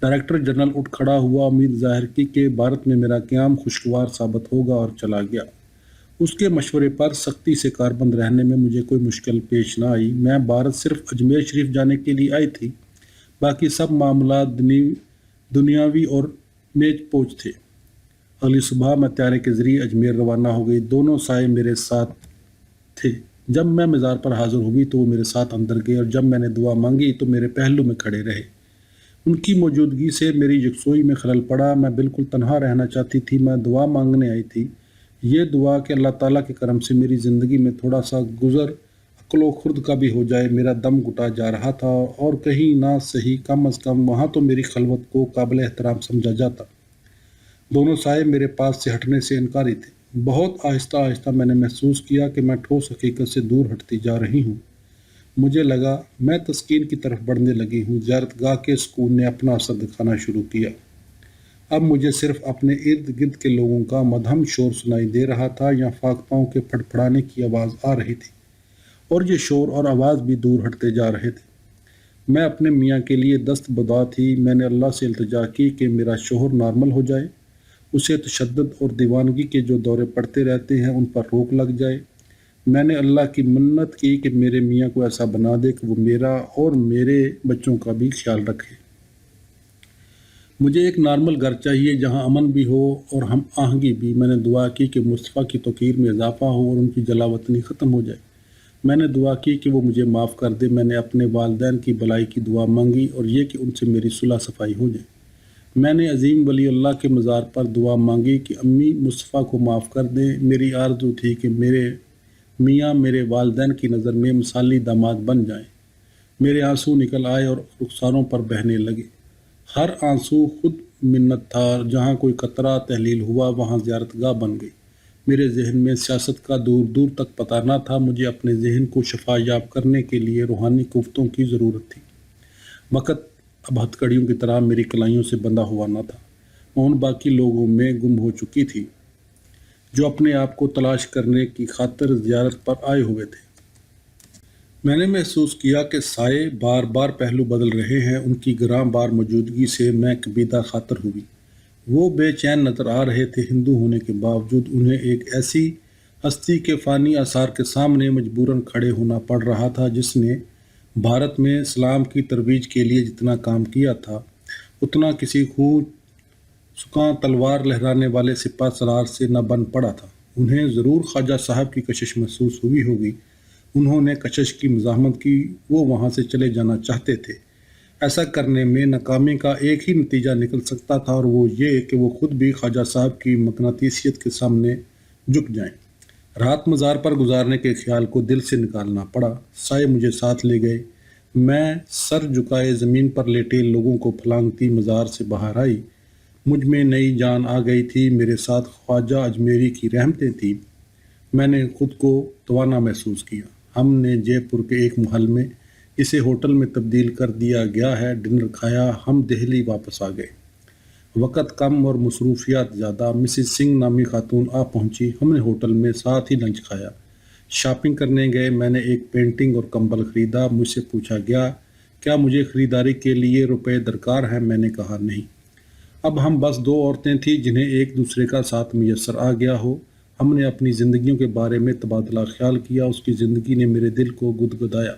ڈائریکٹر جنرل اٹھ کھڑا ہوا، امید ظاہر کی کہ بھارت میں میرا قیام خوشگوار ثابت ہوگا، اور چلا گیا۔ اس کے مشورے پر سختی سے کاربند رہنے میں مجھے کوئی مشکل پیش نہ آئی۔ میں بھارت صرف اجمیر شریف جانے کے لیے آئی تھی، باقی سب معاملات دنیاوی اور میچ پوچھ تھے۔ اگلی صبح میں طیارے کے ذریعے اجمیر روانہ ہو گئی۔ دونوں سائے میرے ساتھ تھے۔ جب میں مزار پر حاضر ہوئی تو وہ میرے ساتھ اندر گئے، اور جب میں نے دعا مانگی تو میرے پہلو میں کھڑے رہے۔ ان کی موجودگی سے میری یکسوئی میں خلل پڑا۔ میں بالکل تنہا رہنا چاہتی تھی۔ میں دعا مانگنے آئی تھی، یہ دعا کہ اللہ تعالیٰ کے کرم سے میری زندگی میں تھوڑا سا گزر عقل و خرد کا بھی ہو جائے۔ میرا دم گھٹا جا رہا تھا، اور کہیں نہ صحیح کم از کم وہاں تو میری خلوت کو قابل احترام سمجھا جاتا۔ دونوں سائے میرے پاس سے ہٹنے سے انکاری تھے۔ بہت آہستہ آہستہ میں نے محسوس کیا کہ میں ٹھوس حقیقت سے دور ہٹتی جا رہی ہوں۔ مجھے لگا میں تسکین کی طرف بڑھنے لگی ہوں۔ زیارت گاہ کے سکون نے اپنا اثر دکھانا شروع کیا۔ اب مجھے صرف اپنے ارد گرد کے لوگوں کا مدھم شور سنائی دے رہا تھا، یا فاق پاؤں کے پھڑ پھڑانے کی آواز آ رہی تھی، اور یہ شور اور آواز بھی دور ہٹتے جا رہے تھے۔ میں اپنے میاں کے لیے دست بدعا تھی۔ میں نے اللہ سے التجا کی کہ میرا شوہر نارمل ہو جائے، اسے تشدد اور دیوانگی کے جو دورے پڑتے رہتے ہیں ان پر روک لگ جائے۔ میں نے اللہ کی منت کی کہ میرے میاں کو ایسا بنا دے کہ وہ میرا اور میرے بچوں کا بھی خیال رکھے۔ مجھے ایک نارمل گھر چاہیے جہاں امن بھی ہو اور ہم آہنگی بھی۔ میں نے دعا کی کہ مصطفیٰ کی توقیر میں اضافہ ہو اور ان کی جلاوطنی ختم ہو جائے۔ میں نے دعا کی کہ وہ مجھے معاف کر دے۔ میں نے اپنے والدین کی بھلائی کی دعا مانگی، اور یہ کہ ان سے میری صلح صفائی ہو جائے۔ میں نے عظیم ولی اللہ کے مزار پر دعا مانگی کہ امی مصطفیٰ کو معاف کر دیں۔ میری آرزو تھی کہ میرے میاں میرے والدین کی نظر میں مثالی داماد بن جائیں۔ میرے آنسو نکل آئے اور رخساروں پر بہنے لگے۔ ہر آنسو خود منت تھا۔ جہاں کوئی قطرہ تحلیل ہوا وہاں زیارت گاہ بن گئی۔ میرے ذہن میں سیاست کا دور دور تک پتہ نہ تھا۔ مجھے اپنے ذہن کو شفا یاب کرنے کے لیے روحانی قوتوں کی ضرورت تھی۔ وقت اب ہتھکڑیوں کی طرح میری کلائیوں سے بندھا ہوا نہ تھا۔ میں ان باقی لوگوں میں گم ہو چکی تھی جو اپنے آپ کو تلاش کرنے کی خاطر زیارت پر آئے ہوئے تھے۔ میں نے محسوس کیا کہ سائے بار بار پہلو بدل رہے ہیں۔ ان کی گراں بار موجودگی سے میں کبیدہ خاطر ہوئی۔ وہ بے چین نظر آ رہے تھے۔ ہندو ہونے کے باوجود انہیں ایک ایسی ہستی کے فانی آثار کے سامنے مجبوراً کھڑے ہونا پڑ رہا تھا، جس نے بھارت میں اسلام کی ترویج کے لیے جتنا کام کیا تھا اتنا کسی خون سکاں تلوار لہرانے والے سپہ سالار سے نہ بن پڑا تھا۔ انہیں ضرور خواجہ صاحب کی کشش محسوس ہوئی ہوگی۔ انہوں نے کشش کی مزاحمت کی، وہ وہاں سے چلے جانا چاہتے تھے۔ ایسا کرنے میں ناکامی کا ایک ہی نتیجہ نکل سکتا تھا، اور وہ یہ کہ وہ خود بھی خواجہ صاحب کی مقناطیسیت کے سامنے جھک جائیں۔ رات مزار پر گزارنے کے خیال کو دل سے نکالنا پڑا۔ سائے مجھے ساتھ لے گئے۔ میں سر جھکائے زمین پر لیٹے لوگوں کو پھلانگتی مزار سے باہر آئی۔ مجھ میں نئی جان آ گئی تھی۔ میرے ساتھ خواجہ اجمیری کی رحمتیں تھیں۔ میں نے خود کو توانا محسوس کیا۔ ہم نے جے پور کے ایک محل میں، اسے ہوٹل میں تبدیل کر دیا گیا ہے، ڈنر کھایا۔ ہم دہلی واپس آ گئے۔ وقت کم اور مصروفیات زیادہ۔ مسز سنگھ نامی خاتون آ پہنچی۔ ہم نے ہوٹل میں ساتھ ہی لنچ کھایا۔ شاپنگ کرنے گئے۔ میں نے ایک پینٹنگ اور کمبل خریدا۔ مجھ سے پوچھا گیا کیا مجھے خریداری کے لیے روپے درکار ہیں؟ میں نے کہا نہیں۔ اب ہم بس دو عورتیں تھیں جنہیں ایک دوسرے کا ساتھ میسر آ گیا ہو۔ ہم نے اپنی زندگیوں کے بارے میں تبادلہ خیال کیا۔ اس کی زندگی نے میرے دل کو گدگدایا۔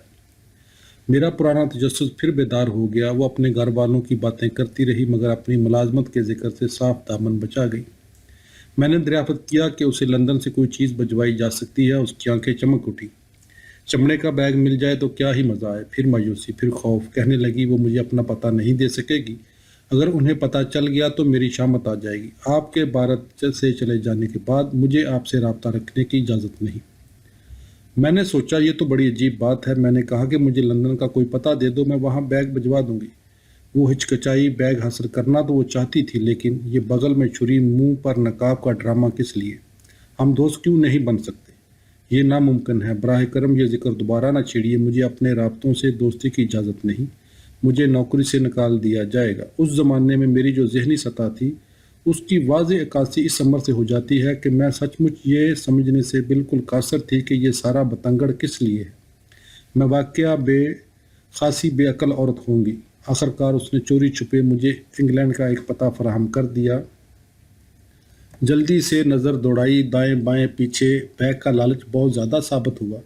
میرا پرانا تجسس پھر بیدار ہو گیا۔ وہ اپنے گھر والوں کی باتیں کرتی رہی، مگر اپنی ملازمت کے ذکر سے صاف دامن بچا گئی۔ میں نے دریافت کیا کہ اسے لندن سے کوئی چیز بھجوائی جا سکتی ہے۔ اس کی آنکھیں چمک اٹھی۔ چمڑے کا بیگ مل جائے تو کیا ہی مزہ آئے۔ پھر مایوسی، پھر خوف۔ کہنے لگی وہ مجھے اپنا پتہ نہیں دے سکے گی۔ اگر انہیں پتہ چل گیا تو میری شامت آ جائے گی۔ آپ کے بھارت سے چلے جانے کے بعد مجھے آپ سے رابطہ رکھنے کی اجازت نہیں۔ میں نے سوچا یہ تو بڑی عجیب بات ہے۔ میں نے کہا کہ مجھے لندن کا کوئی پتہ دے دو، میں وہاں بیگ بھجوا دوں گی۔ وہ ہچکچائی۔ بیگ حاصل کرنا تو وہ چاہتی تھی، لیکن یہ بغل میں چھری، منہ پر نقاب کا ڈرامہ کس لیے؟ ہم دوست کیوں نہیں بن سکتے؟ یہ ناممکن ہے۔ براہ کرم یہ ذکر دوبارہ نہ چھیڑیے۔ مجھے اپنے رابطوں سے دوستی کی اجازت نہیں۔ مجھے نوکری سے نکال دیا جائے گا۔ اس زمانے میں میری جو ذہنی سطح تھی اس کی واضح عکاسی اس امر سے ہو جاتی ہے کہ میں سچ مچ یہ سمجھنے سے بالکل قاصر تھی کہ یہ سارا بتنگڑ کس لیے ہے۔ میں واقعہ خاصی بے عقل عورت ہوں گی۔ آخرکار اس نے چوری چھپے مجھے انگلینڈ کا ایک پتہ فراہم کر دیا۔ جلدی سے نظر دوڑائی، دائیں بائیں پیچھے۔ بیگ کا لالچ بہت زیادہ ثابت ہوا۔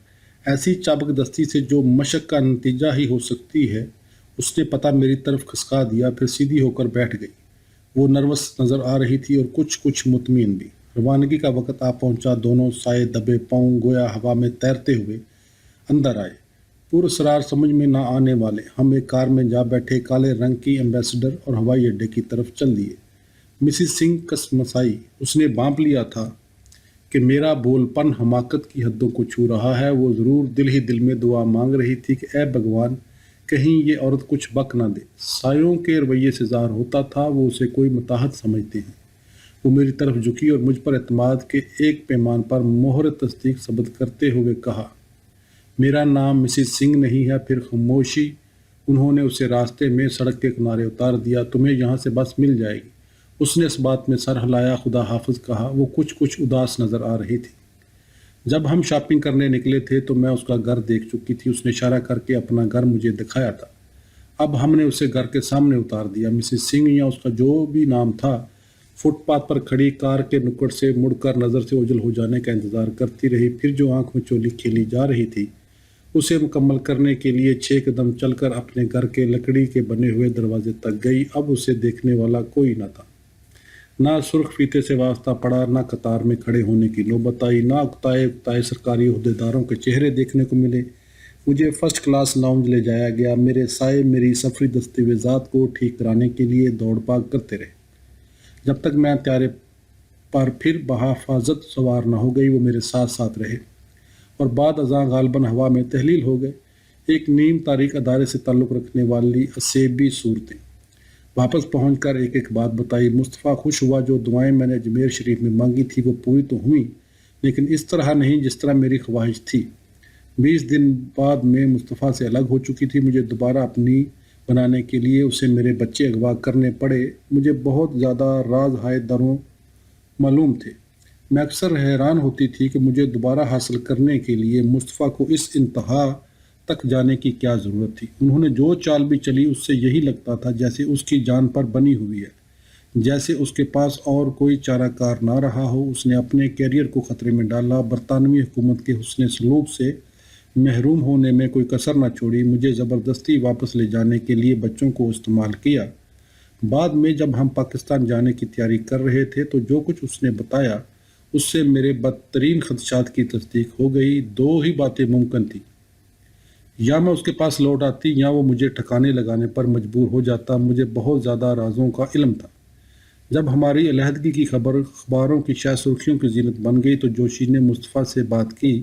ایسی چابک دستی سے جو مشق کا نتیجہ ہی ہو سکتی ہے۔ اس نے پتہ میری طرف کھسکا دیا، پھر سیدھی ہو کر بیٹھ گئی۔ وہ نروس نظر آ رہی تھی اور کچھ مطمئن بھی۔ روانگی کا وقت آ پہنچا۔ دونوں سائے دبے پاؤں گویا ہوا میں تیرتے ہوئے اندر آئے، پراسرار سمجھ میں نہ آنے والے۔ ہم ایک کار میں جا بیٹھے، کالے رنگ کی ایمبیسڈر، اور ہوائی اڈے کی طرف چل دیے۔ مسز سنگھ کسمسائی۔ اس نے بانپ لیا تھا کہ میرا بول پن حماقت کی حدوں کو چھو رہا ہے۔ وہ ضرور دل ہی دل میں دعا مانگ رہی تھی کہ اے بھگوان، کہیں یہ عورت کچھ بک نہ دے۔ سایوں کے رویے سے ظاہر ہوتا تھا وہ اسے کوئی متاحت سمجھتے ہیں۔ وہ میری طرف جھکی اور مجھ پر اعتماد کے ایک پیمان پر مہر تصدیق ثبت کرتے ہوئے کہا، میرا نام مسز سنگھ نہیں ہے۔ پھر خاموشی۔ انہوں نے اسے راستے میں سڑک کے کنارے اتار دیا۔ تمہیں یہاں سے بس مل جائے گی۔ اس نے اس بات میں سر ہلایا۔ خدا حافظ کہا۔ وہ کچھ اداس نظر آ رہی تھی۔ جب ہم شاپنگ کرنے نکلے تھے تو میں اس کا گھر دیکھ چکی تھی۔ اس نے اشارہ کر کے اپنا گھر مجھے دکھایا تھا۔ اب ہم نے اسے گھر کے سامنے اتار دیا۔ مسز سنگھ یا اس کا جو بھی نام تھا فٹ پاتھ پر کھڑی کار کے نکڑ سے مڑ کر نظر سے اوجھل ہو جانے کا انتظار کرتی رہی۔ پھر جو آنکھ میں چولی کھیلی جا رہی تھی اسے مکمل کرنے کے لیے 6 قدم چل کر اپنے گھر کے لکڑی کے بنے ہوئے دروازے تک گئی۔ اب اسے دیکھنے والا کوئی نہ تھا۔ نہ سرخ فیتے سے واسطہ پڑا، نہ قطار میں کھڑے ہونے کی نوبت آئی، نہ اکتائے سرکاری عہدیداروں کے چہرے دیکھنے کو ملے۔ مجھے فرسٹ کلاس لاؤنج لے جایا گیا۔ میرے سائے میری سفری دستاویزات کو ٹھیک کرانے کے لیے دوڑ بھاگ کرتے رہے۔ جب تک میں طیارے پر پھر بحفاظت سوار نہ ہو گئی وہ میرے ساتھ ساتھ رہے، اور بعد ازاں غالباً ہوا میں تحلیل ہو گئے۔ ایک نیم تاریخ ادارے سے تعلق رکھنے والی اسیبی صورتیں۔ واپس پہنچ کر ایک ایک بات بتائی۔ مصطفیٰ خوش ہوا۔ جو دعائیں میں نے اجمیر شریف میں مانگی تھی وہ پوری تو ہوئیں، لیکن اس طرح نہیں جس طرح میری خواہش تھی۔ 20 دن بعد میں مصطفیٰ سے الگ ہو چکی تھی۔ مجھے دوبارہ اپنی بنانے کے لیے اسے میرے بچے اغوا کرنے پڑے۔ مجھے بہت زیادہ راز ہائے دروں معلوم تھے۔ میں اکثر حیران ہوتی تھی کہ مجھے دوبارہ حاصل کرنے کے لیے مصطفیٰ کو اس انتہا تک جانے کی کیا ضرورت تھی۔ انہوں نے جو چال بھی چلی اس سے یہی لگتا تھا جیسے اس کی جان پر بنی ہوئی ہے۔ جیسے اس کے پاس اور کوئی چارہ کار نہ رہا ہو، اس نے اپنے کیریئر کو خطرے میں ڈالا، برطانوی حکومت کے حسن سلوک سے محروم ہونے میں کوئی کسر نہ چھوڑی، مجھے زبردستی واپس لے جانے کے لیے بچوں کو استعمال کیا۔ بعد میں جب ہم پاکستان جانے کی تیاری کر رہے تھے تو جو کچھ اس نے بتایا اس سے میرے بدترین خدشات کی تصدیق ہو گئی۔ دو ہی باتیں ممکن تھیں، یا میں اس کے پاس لوٹ آتی یا وہ مجھے ٹھکانے لگانے پر مجبور ہو جاتا۔ مجھے بہت زیادہ رازوں کا علم تھا۔ جب ہماری علیحدگی کی خبر اخباروں کی شہ سرخیوں کی زینت بن گئی تو جوشی نے مصطفیٰ سے بات کی۔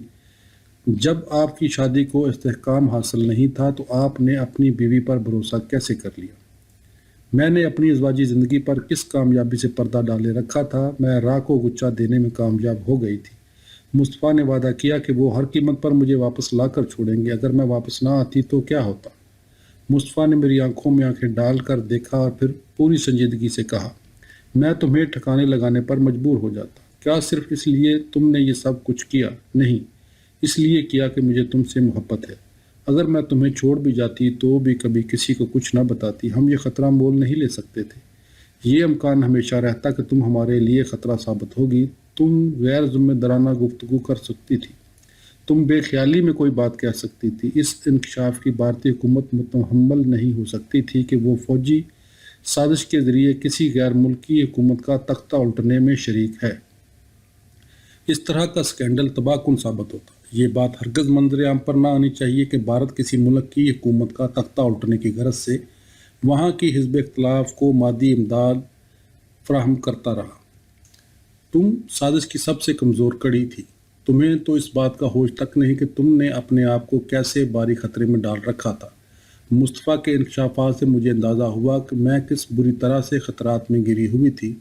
جب آپ کی شادی کو استحکام حاصل نہیں تھا تو آپ نے اپنی بیوی پر بھروسہ کیسے کر لیا؟ میں نے اپنی ازواجی زندگی پر کس کامیابی سے پردہ ڈالے رکھا تھا؟ میں راہ کو گچا دینے میں کامیاب ہو گئی تھی۔ مصطفیٰ نے وعدہ کیا کہ وہ ہر قیمت پر مجھے واپس لا کر چھوڑیں گے۔ اگر میں واپس نہ آتی تو کیا ہوتا؟ مصطفیٰ نے میری آنکھوں میں آنکھیں ڈال کر دیکھا اور پھر پوری سنجیدگی سے کہا، میں تمہیں ٹھکانے لگانے پر مجبور ہو جاتا۔ کیا صرف اس لیے تم نے یہ سب کچھ کیا؟ نہیں، اس لیے کیا کہ مجھے تم سے محبت ہے۔ اگر میں تمہیں چھوڑ بھی جاتی تو بھی کبھی کسی کو کچھ نہ بتاتی۔ ہم یہ خطرہ مول نہیں لے سکتے تھے۔ یہ امکان ہمیشہ رہتا کہ تم ہمارے لیے خطرہ ثابت ہوگی۔ تم غیر ذمہ دارانہ گفتگو کر سکتی تھی، تم بے خیالی میں کوئی بات کہہ سکتی تھی۔ اس انکشاف کی بھارتی حکومت متحمل نہیں ہو سکتی تھی کہ وہ فوجی سازش کے ذریعے کسی غیر ملکی حکومت کا تختہ الٹنے میں شریک ہے۔ اس طرح کا سکینڈل تباہ کن ثابت ہوتا۔ یہ بات ہرگز منظر عام پر نہ آنی چاہیے کہ بھارت کسی ملک کی حکومت کا تختہ الٹنے کی غرض سے وہاں کی حزب اختلاف کو مادی امداد فراہم کرتا رہا۔ تم سازش کی سب سے کمزور کڑی تھی۔ تمہیں تو اس بات کا ہوش تک نہیں کہ تم نے اپنے آپ کو کیسے باری خطرے میں ڈال رکھا تھا۔ مصطفیٰ کے انکشافات سے مجھے اندازہ ہوا کہ میں کس بری طرح سے خطرات میں گری ہوئی تھی۔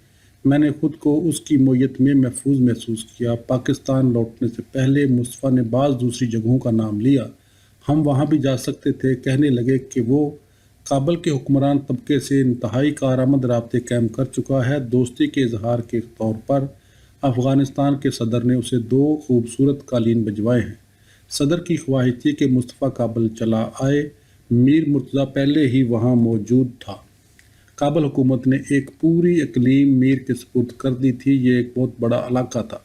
میں نے خود کو اس کی معیت میں محفوظ محسوس کیا۔ پاکستان لوٹنے سے پہلے مصطفیٰ نے بعض دوسری جگہوں کا نام لیا۔ ہم وہاں بھی جا سکتے تھے۔ کہنے لگے کہ وہ کابل کے حکمران طبقے سے انتہائی کارآمد رابطے قائم کر چکا ہے۔ دوستی کے اظہار کے طور پر افغانستان کے صدر نے اسے 2 خوبصورت قالین بھجوائے ہیں۔ صدر کی خواہش تھی کہ مصطفیٰ کابل چلا آئے۔ میر مرتضیٰ پہلے ہی وہاں موجود تھا۔ کابل حکومت نے ایک پوری اقلیم میر کے سپرد کر دی تھی۔ یہ ایک بہت بڑا علاقہ تھا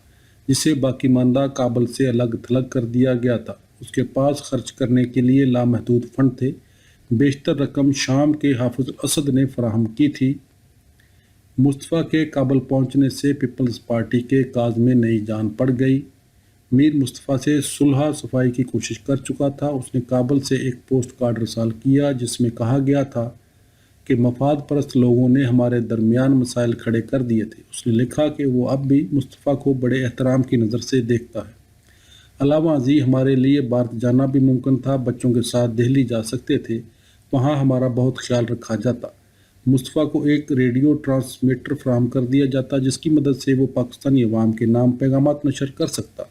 جسے باقی ماندہ کابل سے الگ تھلگ کر دیا گیا تھا۔ اس کے پاس خرچ کرنے کے لیے لامحدود فنڈ تھے۔ بیشتر رقم شام کے حافظ الاسد نے فراہم کی تھی۔ مصطفیٰ کے کابل پہنچنے سے پیپلز پارٹی کے کاز میں نئی جان پڑ گئی۔ میر مصطفیٰ سے صلح صفائی کی کوشش کر چکا تھا۔ اس نے کابل سے ایک پوسٹ کارڈ رسال کیا جس میں کہا گیا تھا کہ مفاد پرست لوگوں نے ہمارے درمیان مسائل کھڑے کر دیے تھے۔ اس نے لکھا کہ وہ اب بھی مصطفیٰ کو بڑے احترام کی نظر سے دیکھتا ہے۔ علاوہ ازیں ہمارے لیے بھارت جانا بھی ممکن تھا۔ بچوں کے ساتھ دہلی جا سکتے تھے، وہاں ہمارا بہت خیال رکھا جاتا۔ مصطفیٰ کو ایک ریڈیو ٹرانسمیٹر فراہم کر دیا جاتا جس کی مدد سے وہ پاکستانی عوام کے نام پیغامات نشر کر سکتا۔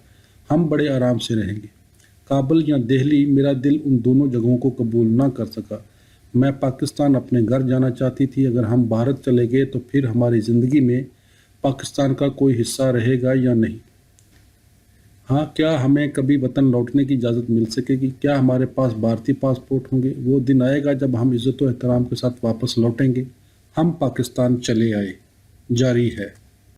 ہم بڑے آرام سے رہیں گے۔ کابل یا دہلی، میرا دل ان دونوں جگہوں کو قبول نہ کر سکا۔ میں پاکستان اپنے گھر جانا چاہتی تھی۔ اگر ہم بھارت چلے گئے تو پھر ہماری زندگی میں پاکستان کا کوئی حصہ رہے گا یا نہیں؟ ہاں، کیا ہمیں کبھی وطن لوٹنے کی اجازت مل سکے گی؟ کیا ہمارے پاس بھارتی پاسپورٹ ہوں گے؟ وہ دن آئے گا جب ہم عزت و احترام کے ساتھ واپس لوٹیں گے۔ ہم پاکستان چلے آئے۔ جاری ہے۔